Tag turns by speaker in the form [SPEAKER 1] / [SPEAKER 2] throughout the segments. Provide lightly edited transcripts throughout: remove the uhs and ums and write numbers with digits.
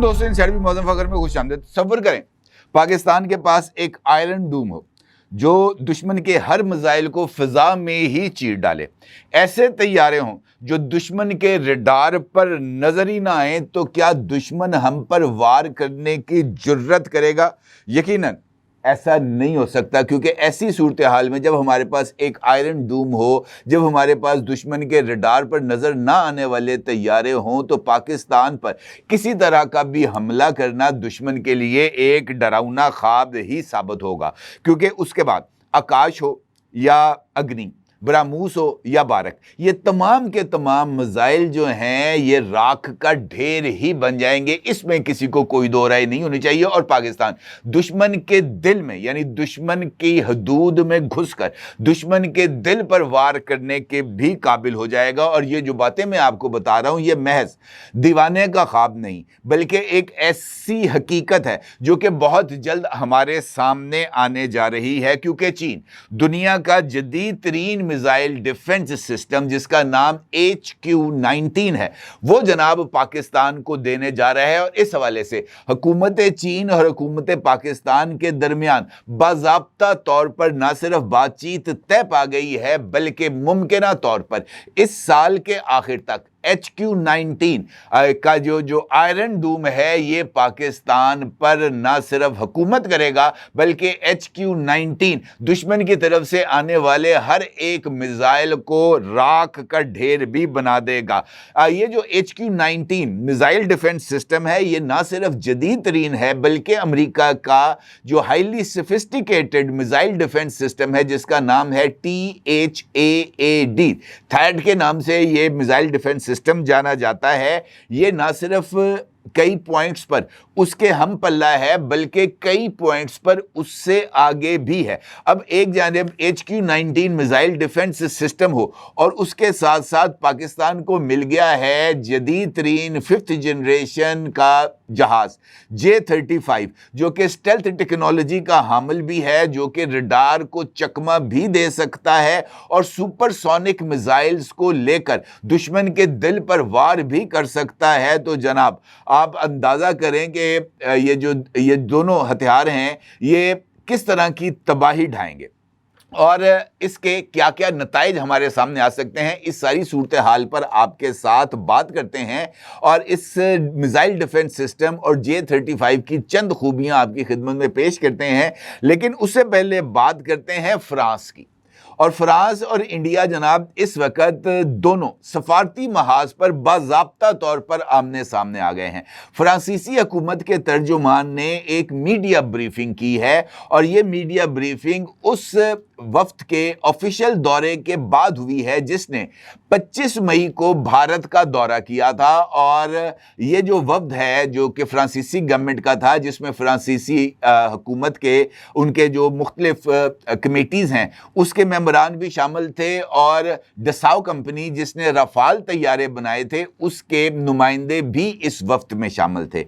[SPEAKER 1] दोस्तों, इन सैलरी मौजूद फकर में खुश आमदीद। तसव्वुर करें पाकिस्तान के पास एक आयरन डूम हो जो दुश्मन के हर मिसाइल को फिजा में ही चीर डाले। ऐसे तैयारे हों जो दुश्मन के रडार पर नजर ही ना आए तो क्या दुश्मन हम पर वार करने की जुर्रत करेगा? यकीनन ऐसा नहीं हो सकता, क्योंकि ऐसी सूरत हाल में जब हमारे पास एक आयरन डूम हो, जब हमारे पास दुश्मन के रडार पर नज़र ना आने वाले तैयारे हों, तो पाकिस्तान पर किसी तरह का भी हमला करना दुश्मन के लिए एक डरावना ख्वाब ही साबित होगा। क्योंकि उसके बाद आकाश हो या अग्नि, ब्राह्मोस हो या बारक, ये तमाम के तमाम मिसाइल जो हैं ये राख का ढेर ही बन जाएंगे। इसमें किसी को कोई दो राय नहीं होनी चाहिए। और पाकिस्तान दुश्मन के दिल में, यानी दुश्मन की हदूद में घुसकर दुश्मन के दिल पर वार करने के भी काबिल हो जाएगा। और ये जो बातें मैं आपको बता रहा हूं, ये महज दीवाने का ख्वाब नहीं, बल्कि एक ऐसी हकीकत है जो कि बहुत जल्द हमारे सामने आने जा रही है। क्योंकि चीन दुनिया का जदीद तरीन मिसाइल डिफेंस सिस्टम, जिसका नाम HQ-19 है, वो जनाब पाकिस्तान को देने जा रहा है। और इस हवाले से हुकूमत चीन और हुकूमत पाकिस्तान के दरमियान बाज़ाब्ता तौर पर ना सिर्फ बातचीत तय पा गई है, बल्कि मुमकिना तौर पर इस साल के आखिर तक HQ-19 का जो आयरन डूम है ये पाकिस्तान पर ना सिर्फ हुकूमत करेगा, बल्कि HQ-19 दुश्मन की तरफ से आने वाले हर एक मिसाइल को राख का ढेर भी बना देगा। ये जो HQ-19 मिसाइल डिफेंस सिस्टम है ये ना सिर्फ जदीद तरीन है, बल्कि अमेरिका का जो highly sophisticated missile defence system है, जिसका नाम है THAAD, थैड के नाम से ये मिसाइल डिफेंस सिस्टम जाना जाता है। ये ना सिर्फ कई पॉइंट्स पर उसके हम पल्ला है, बल्कि कई पॉइंट्स पर उससे आगे भी है। अब एक जानिब HQ-19 मिसाइल डिफेंस सिस्टम हो और उसके साथ साथ पाकिस्तान को मिल गया है जदीद तरीन 5th जनरेशन का जहाज J-35, जो कि स्टेल्थ टेक्नोलॉजी का हामिल भी है, जो कि रडार को चकमा भी दे सकता है और सुपरसोनिक मिसाइल्स को लेकर दुश्मन के दिल पर वार भी कर सकता है। तो जनाब आप अंदाज़ा करें कि ये दोनों हथियार हैं ये किस तरह की तबाही ढाएंगे और इसके क्या क्या नताइज हमारे सामने आ सकते हैं। इस सारी सूरत हाल पर आपके साथ बात करते हैं और इस मिसाइल डिफेंस सिस्टम और J-35 की चंद खूबियां आपकी खिदमत में पेश करते हैं। लेकिन उससे पहले बात करते हैं फ्रांस की। और फ्रांस और इंडिया जनाब इस वक्त दोनों सफारती महाज पर बाज़ाब्ता तौर पर आमने सामने आ गए हैं। फ्रांसीसी हुकूमत के तर्जुमान ने एक मीडिया ब्रीफिंग की है और ये मीडिया ब्रीफिंग उस वफ्द के ऑफिशियल दौरे के बाद हुई है जिसने 25 मई को भारत का दौरा किया था। और ये जो वफ्द है जो कि फ्रांसीसी गवर्नमेंट का था, जिसमें फ्रांसीसी हुकूमत के उनके जो मुख्तलिफ कमेटीज़ हैं उसके मेंबरान भी शामिल थे और डसाओ कंपनी जिसने रफाल तैयारे बनाए थे उसके नुमाइंदे भी इस वफ्द में शामिल थे।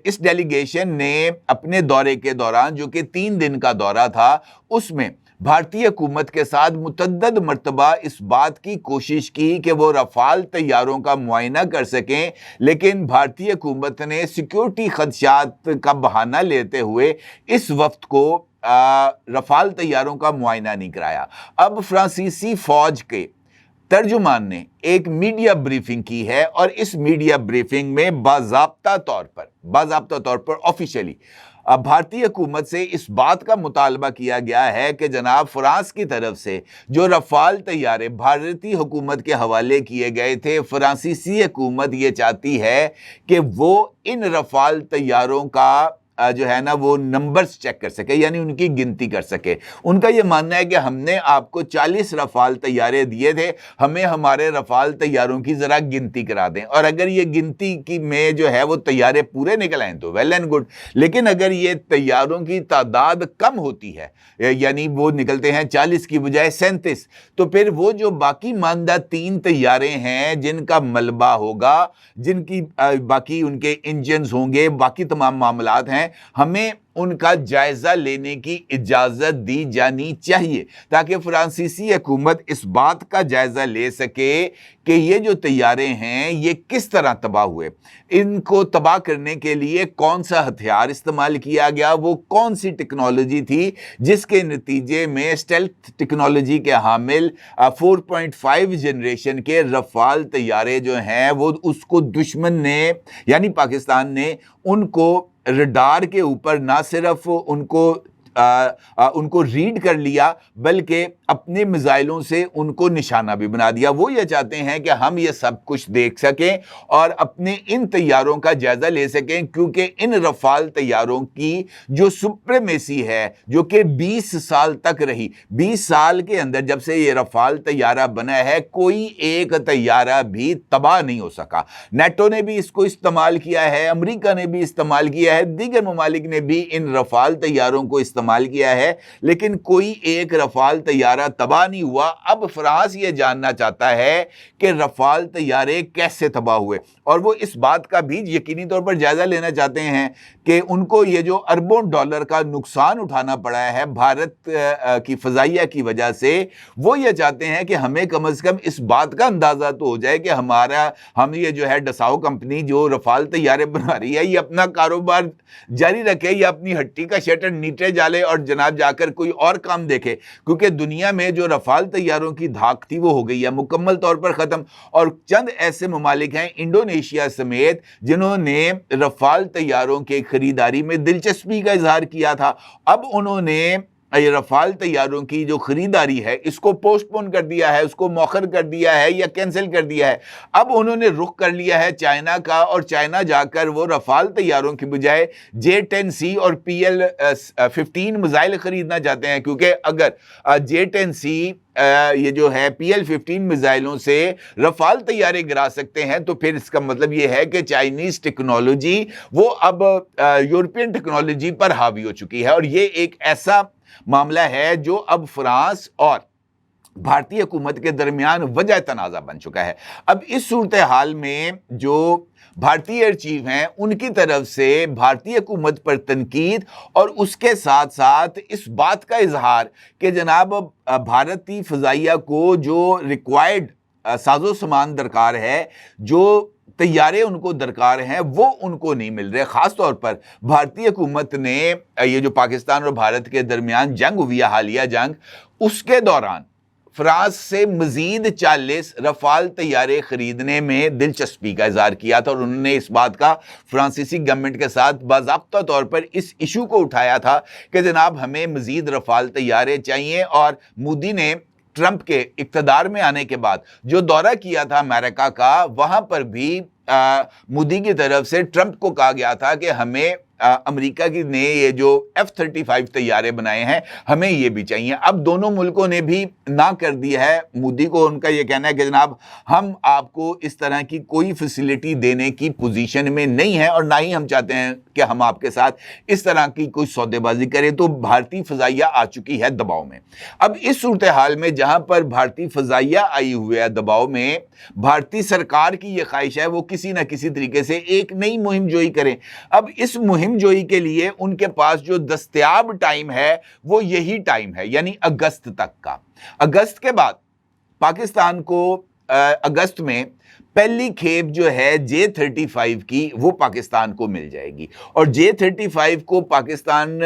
[SPEAKER 1] इस डेलीगेशन ने अपने दौरे के दौरान, जो कि 3 दिन का दौरा था, उसमें भारतीय हुकूमत के साथ मुतअद्दिद मर्तबा इस बात की कोशिश की कि वो रफाल तैयारों का मुआयना कर सकें, लेकिन भारतीय हुकूमत ने सिक्योरिटी खदशात का बहाना लेते हुए इस वफ्द को रफाल तैयारों का मुआयना नहीं कराया। अब फ्रांसीसी फौज के तर्जुमान ने एक मीडिया ब्रीफिंग की है और इस मीडिया ब्रीफिंग में बाज़ाब्ता तौर पर ऑफिशियली भारतीय हुकूमत से इस बात का मुतालबा किया गया है कि जनाब फ्रांस की तरफ से जो रफाल तैयारे भारतीय हुकूमत के हवाले किए गए थे, फ्रांसीसी हुकूमत ये चाहती है कि वो इन रफाल तैयारों का जो है ना वो नंबर्स चेक कर सके, यानी उनकी गिनती कर सके। उनका ये मानना है कि हमने आपको 40 रफाल तैयारे दिए थे, हमें हमारे रफाल तैयारों की ज़रा गिनती करा दें। और अगर ये गिनती की में जो है वो तैयारे पूरे निकल आए तो वेल एंड गुड, लेकिन अगर ये तैयारों की तादाद कम होती है, यानी वो निकलते हैं 40 की बजाय 37, तो फिर वो जो बाकी मानदा 3 तैयारे हैं जिनका मलबा होगा, जिनकी बाकी उनके इंजन्स होंगे, बाकी तमाम मामलात हैं, हमें ان کا جائزہ لینے کی اجازت دی جانی چاہیے تاکہ فرانسیسی حکومت اس بات کا جائزہ لے سکے کہ یہ جو طیارے ہیں یہ کس طرح تباہ ہوئے، ان کو تباہ کرنے کے لیے کون سا ہتھیار استعمال کیا گیا، وہ کون سی ٹیکنالوجی تھی جس کے نتیجے میں اسٹیلتھ ٹیکنالوجی کے حامل 4.5 جنریشن کے رفال طیارے جو ہیں وہ اس کو دشمن نے یعنی پاکستان نے ان کو ریڈار کے اوپر نہ صرف ان کو ریڈ کر لیا بلکہ اپنے میزائلوں سے ان کو نشانہ بھی بنا دیا۔ وہ یہ چاہتے ہیں کہ ہم یہ سب کچھ دیکھ سکیں اور اپنے ان طیاروں کا جائزہ لے سکیں، کیونکہ ان رفال طیاروں کی جو سپریمیسی ہے جو کہ 20 سال تک رہی، 20 سال کے اندر جب سے یہ رفال طیارہ بنا ہے کوئی ایک طیارہ بھی تباہ نہیں ہو سکا۔ نیٹو نے بھی اس کو استعمال کیا ہے، امریکہ نے بھی استعمال کیا ہے، دیگر ممالک نے بھی ان رفال طیاروں کو استعمال کیا ہے، لیکن کوئی ایک رفال طیارہ تباہ نہیں ہوا۔ اب فرانس یہ جاننا چاہتا ہے کہ رفال طیارے کیسے تباہ ہوئے، اور وہ اس بات کا بھی یقینی طور پر جائزہ لینا چاہتے ہیں کہ ان کو یہ جو اربوں ڈالر کا نقصان اٹھانا پڑا ہے بھارت کی فضائیہ کی وجہ سے، وہ یہ چاہتے ہیں کہ ہمیں کم از کم اس بات کا اندازہ تو ہو جائے کہ ہم یہ جو ہے ڈساؤ کمپنی جو رفال طیارے بنا رہی ہے یہ اپنا کاروبار جاری رکھے یا اپنی ہٹی کا شٹر نیچے ڈالے اور جناب جا کر کوئی اور کام دیکھے، کیونکہ دنیا میں جو رفال طیاروں کی دھاک تھی وہ ہو گئی ہے مکمل طور پر ختم۔ اور چند ایسے ممالک ہیں انڈونیشیا سمیت جنہوں نے رفال طیاروں کے خریداری میں دلچسپی کا اظہار کیا تھا، اب انہوں نے یہ رفال طیاروں کی جو خریداری ہے اس کو پوسٹ پون کر دیا ہے، اس کو مؤخر کر دیا ہے یا کینسل کر دیا ہے۔ اب انہوں نے رخ کر لیا ہے چائنا کا، اور چائنا جا کر وہ رفال طیاروں کی بجائے J-10C اور PL-15 میزائل خریدنا چاہتے ہیں، کیونکہ اگر J-10C یہ جو ہے PL-15 میزائلوں سے رفال طیارے گرا سکتے ہیں تو پھر اس کا مطلب یہ ہے کہ چائنیز ٹیکنالوجی وہ اب یورپین ٹیکنالوجی پر حاوی ہو چکی ہے، اور یہ ایک ایسا معاملہ ہے جو اب فرانس اور بھارتی حکومت کے درمیان وجہ تنازع بن چکا ہے۔ اب اس صورتحال میں جو بھارتی ایئر چیف ہیں ان کی طرف سے بھارتی حکومت پر تنقید اور اس کے ساتھ ساتھ اس بات کا اظہار کہ جناب بھارتی فضائیہ کو جو ریکوائرڈ ساز و سامان درکار ہے، جو طیارے ان کو درکار ہیں وہ ان کو نہیں مل رہے۔ خاص طور پر بھارتی حکومت نے یہ جو پاکستان اور بھارت کے درمیان جنگ ہوئی ہے، حالیہ جنگ، اس کے دوران فرانس سے مزید 40 رفال طیارے خریدنے میں دلچسپی کا اظہار کیا تھا، اور انہوں نے اس بات کا فرانسیسی گورنمنٹ کے ساتھ باضابطہ طور پر اس ایشو کو اٹھایا تھا کہ جناب ہمیں مزید رفال طیارے چاہیے۔ اور مودی نے ٹرمپ کے اقتدار میں آنے کے بعد جو دورہ کیا تھا امریکہ کا، وہاں پر بھی مودی کی طرف سے ٹرمپ کو کہا گیا تھا کہ ہمیں امریکہ کی نے یہ جو F-35 طیارے بنائے ہیں ہمیں یہ بھی چاہیے۔ اب دونوں ملکوں نے بھی نہ کر دی ہے مودی کو، ان کا یہ کہنا ہے کہ جناب ہم آپ کو اس طرح کی کوئی فیسلٹی دینے کی پوزیشن میں نہیں ہے، اور نہ ہی ہم چاہتے ہیں کہ ہم آپ کے ساتھ اس طرح کی کوئی سودے بازی کریں۔ تو بھارتی فضائیہ آ چکی ہے دباؤ میں۔ اب اس صورتحال میں جہاں پر بھارتی فضائیہ آئی ہوئی ہے دباؤ میں، بھارتی سرکار کی یہ خواہش ہے وہ کسی نہ کسی طریقے سے ایک نئی مہم جوئی کریں۔ اب اس مہم جوئی کے لیے ان کے پاس جو دستیاب ٹائم ہے وہ یہی ٹائم ہے، یعنی اگست تک کا۔ اگست کے بعد پاکستان کو اگست میں پہلی کھیپ جو ہے J-35 کی وہ پاکستان کو مل جائے گی، اور J-35 کو پاکستان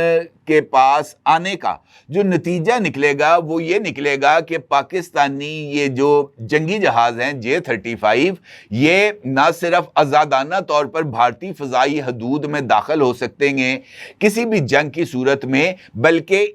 [SPEAKER 1] کے پاس آنے کا جو نتیجہ نکلے گا وہ یہ نکلے گا کہ پاکستانی یہ جو جنگی جہاز ہیں J-35 یہ نہ صرف آزادانہ طور پر بھارتی فضائی حدود میں داخل ہو سکتے ہیں کسی بھی جنگ کی صورت میں، بلکہ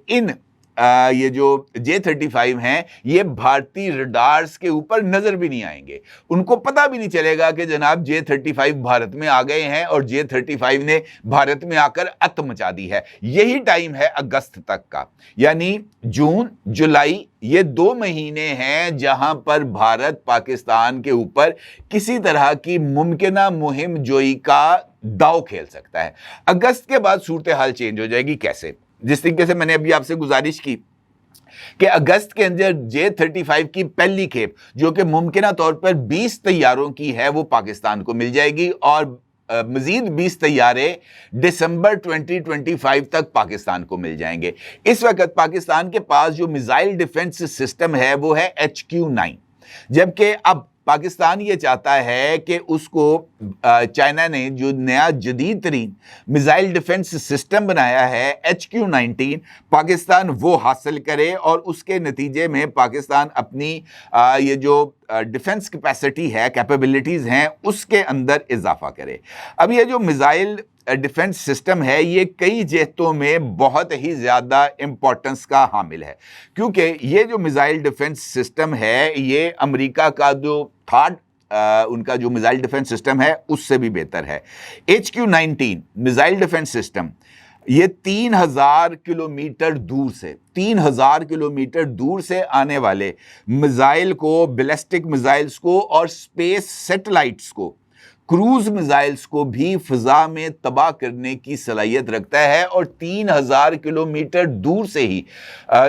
[SPEAKER 1] یہ جو J-35 ہیں یہ بھارتی ریڈارز کے اوپر نظر بھی نہیں آئیں گے، ان کو پتہ بھی نہیں چلے گا کہ جناب J-35 بھارت میں آ گئے ہیں اور J-35 نے بھارت میں آ کر ات مچا دی ہے۔ یہی ٹائم ہے اگست تک کا، یعنی جون جولائی یہ 2 مہینے ہیں جہاں پر بھارت پاکستان کے اوپر کسی طرح کی ممکنہ مہم جوئی کا داؤ کھیل سکتا ہے۔ اگست کے بعد صورتحال چینج ہو جائے گی۔ کیسے؟ جس طریقے سے میں نے ابھی آپ سے گزارش کی کہ اگست کے اندر J-35 کی پہلی کھیپ جو کہ ممکنہ طور پر 20 طیاروں کی ہے وہ پاکستان کو مل جائے گی، اور मजीद 20 तैयारे दिसंबर 2025 तक पाकिस्तान को मिल जाएंगे। इस वक्त पाकिस्तान के पास जो मिसाइल डिफेंस सिस्टम है वो है HQ-9, जबकि अब पाकिस्तान ये चाहता है कि उसको चाइना ने जो नया जदीद तरीन मिसाइल डिफेंस सिस्टम बनाया है HQ-19, पाकिस्तान वो हासिल करे और उसके नतीजे में पाकिस्तान अपनी ये जो डिफेंस कैपेसिटी है, कैपेबिलिटीज़ हैं, उसके अंदर इजाफा करे। अब ये जो मिसाइल डिफेंस सिस्टम है ये कई जिहतों में बहुत ही ज़्यादा इम्पोर्टेंस का हामिल है, क्योंकि ये जो मिसाइल डिफेंस सिस्टम है ये अमेरिका का जो थर्ड उनका जो मिसाइल डिफेंस सिस्टम है उससे भी बेहतर है। HQ-19 मिसाइल डिफेंस सिस्टम ये 3000 किलोमीटर दूर से 3000 किलोमीटर दूर से आने वाले मिसाइल को, बैलिस्टिक मिसाइल्स को और स्पेस सैटेलाइट्स को, क्रूज मिसाइल्स को भी फिजा में तबाह करने की सलाहियत रखता है। और 3000 किलोमीटर दूर से ही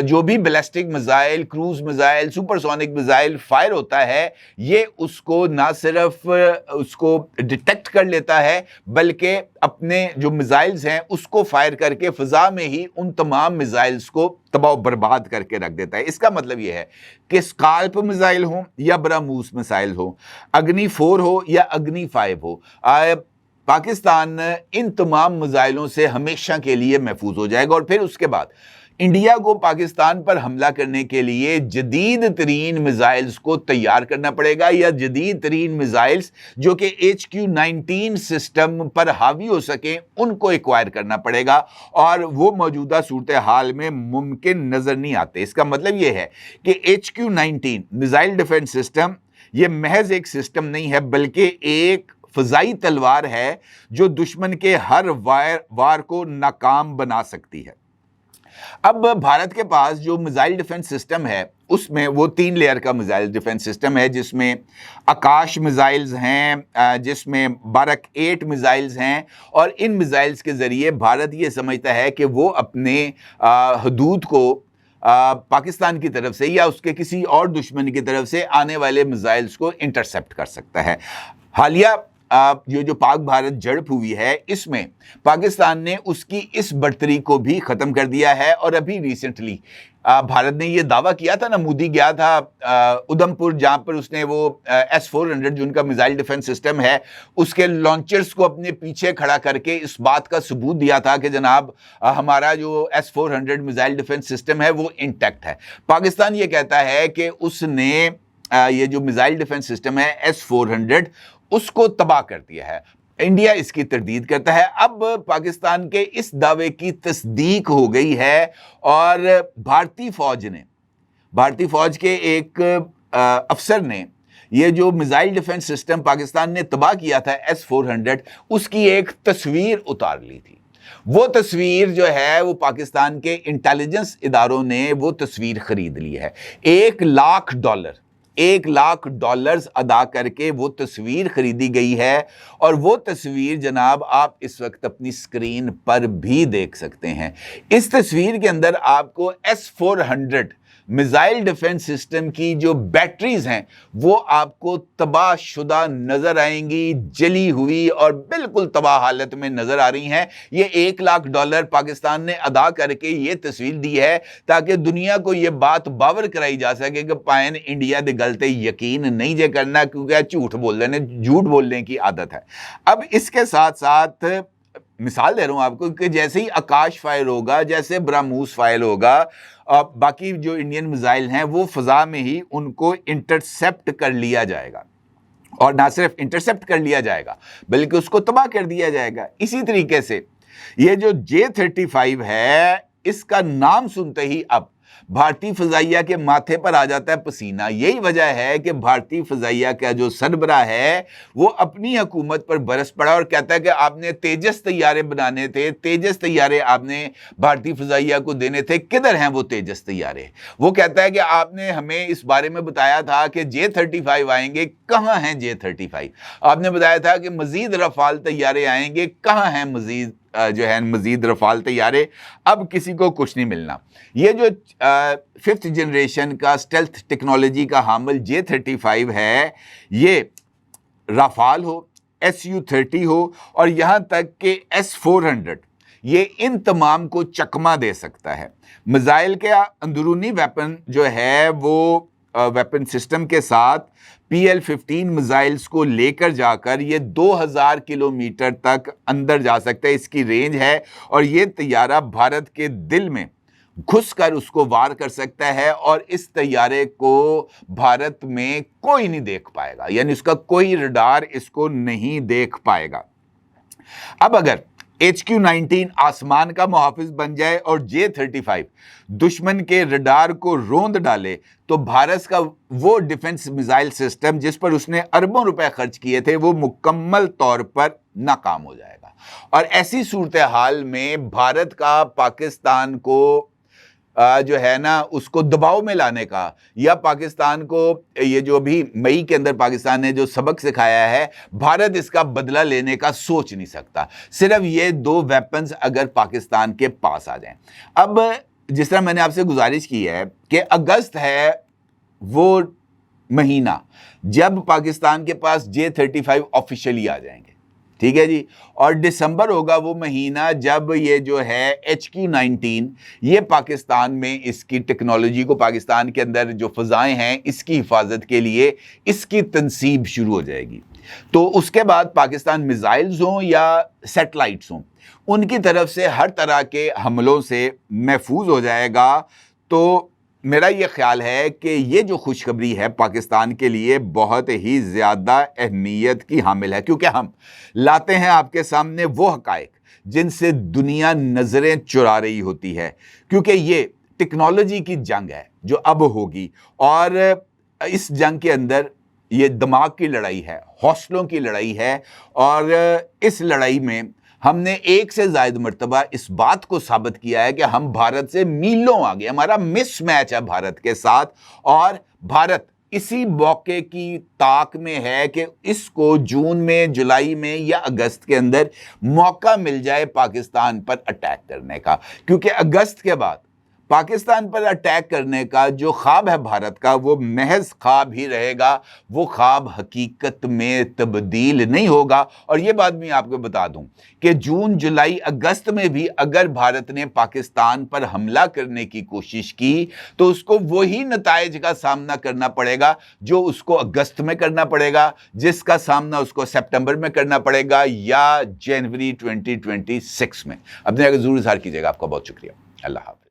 [SPEAKER 1] जो भी ballistic missile, cruise missile, supersonic missile fire होता है ये उसको ना सिर्फ उसको डिटेक्ट कर लेता है बल्कि अपने जो मिसाइल्स हैं उसको फायर करके फिजा में ही उन तमाम मिसाइल्स को तबाह बर्बाद करके रख देता है। इसका मतलब यह है कि स्काल्प मिसाइल हो या ब्रह्मोस मिसाइल हो, अग्नि 4 हो या अग्नि 5 हो, पाकिस्तान इन तमाम मिसाइलों से हमेशा के लिए महफूज हो जाएगा। और फिर उसके बाद इंडिया को पाकिस्तान पर हमला करने के लिए जदीद तरीन मिसाइल्स को तैयार करना पड़ेगा, या जदीद तरीन मिसाइल्स जो कि HQ-19 सिस्टम पर हावी हो सकें उनको एक्वायर करना पड़ेगा, और वो मौजूदा सूरत हाल में मुमकिन नज़र नहीं आते। इसका मतलब ये है कि HQ-19 मिसाइल डिफेंस सिस्टम ये महज एक सिस्टम नहीं है बल्कि एक फ़ज़ाई तलवार है जो दुश्मन के हर वार को नाकाम बना सकती है। अब भारत के पास जो मिसाइल डिफेंस सिस्टम है उसमें वो 3 लेयर का मिसाइल डिफेंस सिस्टम है, जिसमें आकाश मिसाइल्स हैं, जिसमें बारक 8 मिसाइल्स हैं, और इन मिसाइल्स के ज़रिए भारत ये समझता है कि वो अपने हदूद को पाकिस्तान की तरफ से या उसके किसी और दुश्मन की तरफ से आने वाले मिसाइल्स को इंटरसेप्ट कर सकता है। हालिया जो पाक भारत झड़प हुई है इसमें पाकिस्तान ने उसकी इस बढ़तरी को भी ख़त्म कर दिया है। और अभी रिसेंटली भारत ने ये दावा किया था ना, मोदी गया था उधमपुर, जहाँ पर उसने वो S-400 जो उनका मिसाइल डिफेंस सिस्टम है उसके लॉन्चर्स को अपने पीछे खड़ा करके इस बात का सबूत दिया था कि जनाब हमारा जो S-400 मिसाइल डिफेंस सिस्टम है वो इंटैक्ट है। पाकिस्तान ये कहता है कि उसने ये जो मिसाइल डिफेंस सिस्टम है S-400 उसको तबाह कर दिया है। इंडिया इसकी तरदीद करता है। अब पाकिस्तान के इस दावे की तस्दीक हो गई है और भारतीय फौज के एक अफसर ने ये जो मिसाइल डिफेंस सिस्टम पाकिस्तान ने तबाह किया था S-400 उसकी एक तस्वीर उतार ली थी। वो तस्वीर जो है वो पाकिस्तान के इंटेलिजेंस इदारों ने वो तस्वीर खरीद ली है। $1 लाख अदा करके वो तस्वीर खरीदी गई है, और वो तस्वीर जनाब आप इस वक्त अपनी स्क्रीन पर भी देख सकते हैं। इस तस्वीर के अंदर आपको S-400 मिसाइल डिफेंस सिस्टम की जो बैटरीज हैं वो आपको तबाहशुदा नजर आएंगी, जली हुई और बिल्कुल तबाह हालत में नजर आ रही हैं। ये $1 लाख पाकिस्तान ने अदा करके ये तस्वीर दी है ताकि दुनिया को ये बात बावर कराई जा सके कि पायन इंडिया दे गलते यकीन नहीं जे करना, क्योंकि झूठ बोलने की आदत है। अब इसके साथ साथ मिसाल दे रहा हूं आपको कि जैसे ही आकाश फायर होगा, जैसे ब्रह्मोस फायर होगा, बाकी जो इंडियन मिसाइल हैं वो फ़ज़ा में ही उनको इंटरसेप्ट कर लिया जाएगा, और ना सिर्फ इंटरसेप्ट कर लिया जाएगा बल्कि उसको तबाह कर दिया जाएगा। इसी तरीके से ये जो J-35 है इसका नाम सुनते ही अब भारतीय फ़ज़ाइया के माथे पर आ जाता है पसीना। यही वजह है कि भारतीय फ़ज़ाइया का जो सरबराह है वो अपनी हुकूमत पर बरस पड़ा और कहता है कि आपने तेजस तैयारे बनाने थे, तेजस तैयारे आपने भारतीय फ़ज़ाइया को देने थे, किधर हैं वो तेजस तैयारे? वो कहता है कि आपने हमें इस बारे में बताया था कि J-35 आएंगे, कहाँ हैं J-35? आपने बताया था कि मज़ीद रफ़ाल तैयारे आएंगे, कहाँ हैं मज़ीद रफ़ाल तैयारे? अब किसी को कुछ नहीं मिलना। ये जो 5th जनरेशन का स्टेल्थ टेक्नोलॉजी का हामिल J-35 है, ये रफ़ाल हो, SU-30 ہو اور یہاں تک کہ S-400، یہ ان تمام کو چکمہ دے سکتا ہے۔ میزائل کے اندرونی ویپن جو ہے وہ ویپن سسٹم کے ساتھ PL-15 میزائلز کو لے کر جا کر یہ 2000 کلومیٹر تک اندر جا سکتا ہے، اس کی رینج ہے، اور یہ طیارہ بھارت کے دل میں گھس کر اس کو وار کر سکتا ہے، اور اس طیارے کو بھارت میں کوئی نہیں دیکھ پائے گا، یعنی اس کا کوئی ریڈار اس کو نہیں دیکھ پائے گا۔ اب اگر HQ-19 آسمان کا محافظ بن جائے اور J-35 دشمن کے ریڈار کو روند ڈالے تو بھارت کا وہ ڈیفنس میزائل سسٹم جس پر اس نے اربوں روپے خرچ کیے تھے وہ مکمل طور پر ناکام ہو جائے گا، اور ایسی صورتحال میں بھارت کا پاکستان کو جو ہے نا اس کو دباؤ میں لانے کا، یا پاکستان کو یہ جو بھی مئی کے اندر پاکستان نے جو سبق سکھایا ہے، بھارت اس کا بدلہ لینے کا سوچ نہیں سکتا، صرف یہ دو ویپنز اگر پاکستان کے پاس آ جائیں۔ اب جس طرح میں نے آپ سے گزارش کی ہے کہ اگست ہے وہ مہینہ جب پاکستان کے پاس J-35 آفیشلی آ جائیں گے، ٹھیک ہے جی، اور دسمبر ہوگا وہ مہینہ جب یہ جو ہے HQ-19 یہ پاکستان میں اس کی ٹیکنالوجی کو، پاکستان کے اندر جو فضائیں ہیں اس کی حفاظت کے لیے اس کی تنصیب شروع ہو جائے گی۔ تو اس کے بعد پاکستان میزائلز ہوں یا سیٹلائٹس ہوں، ان کی طرف سے ہر طرح کے حملوں سے محفوظ ہو جائے گا۔ تو میرا یہ خیال ہے کہ یہ جو خوشخبری ہے پاکستان کے لیے بہت ہی زیادہ اہمیت کی حامل ہے، کیونکہ ہم لاتے ہیں آپ کے سامنے وہ حقائق جن سے دنیا نظریں چرا رہی ہوتی ہے، کیونکہ یہ ٹیکنالوجی کی جنگ ہے جو اب ہوگی، اور اس جنگ کے اندر یہ دماغ کی لڑائی ہے، حوصلوں کی لڑائی ہے، اور اس لڑائی میں ہم نے ایک سے زائد مرتبہ اس بات کو ثابت کیا ہے کہ ہم بھارت سے میلوں آگے، ہمارا مس میچ ہے بھارت کے ساتھ، اور بھارت اسی موقع کی طاق میں ہے کہ اس کو جون میں، جولائی میں یا اگست کے اندر موقع مل جائے پاکستان پر اٹیک کرنے کا، کیونکہ اگست کے بعد پاکستان پر اٹیک کرنے کا جو خواب ہے بھارت کا وہ محض خواب ہی رہے گا، وہ خواب حقیقت میں تبدیل نہیں ہوگا۔ اور یہ بات میں آپ کو بتا دوں کہ جون، جولائی، اگست میں بھی اگر بھارت نے پاکستان پر حملہ کرنے کی کوشش کی تو اس کو وہی نتائج کا سامنا کرنا پڑے گا جو اس کو اگست میں کرنا پڑے گا، جس کا سامنا اس کو سپٹمبر میں کرنا پڑے گا یا جنوری 2026 میں۔ اپنے ضرور اظہار کیجیے گا۔ آپ کا بہت شکریہ۔ اللہ حافظ۔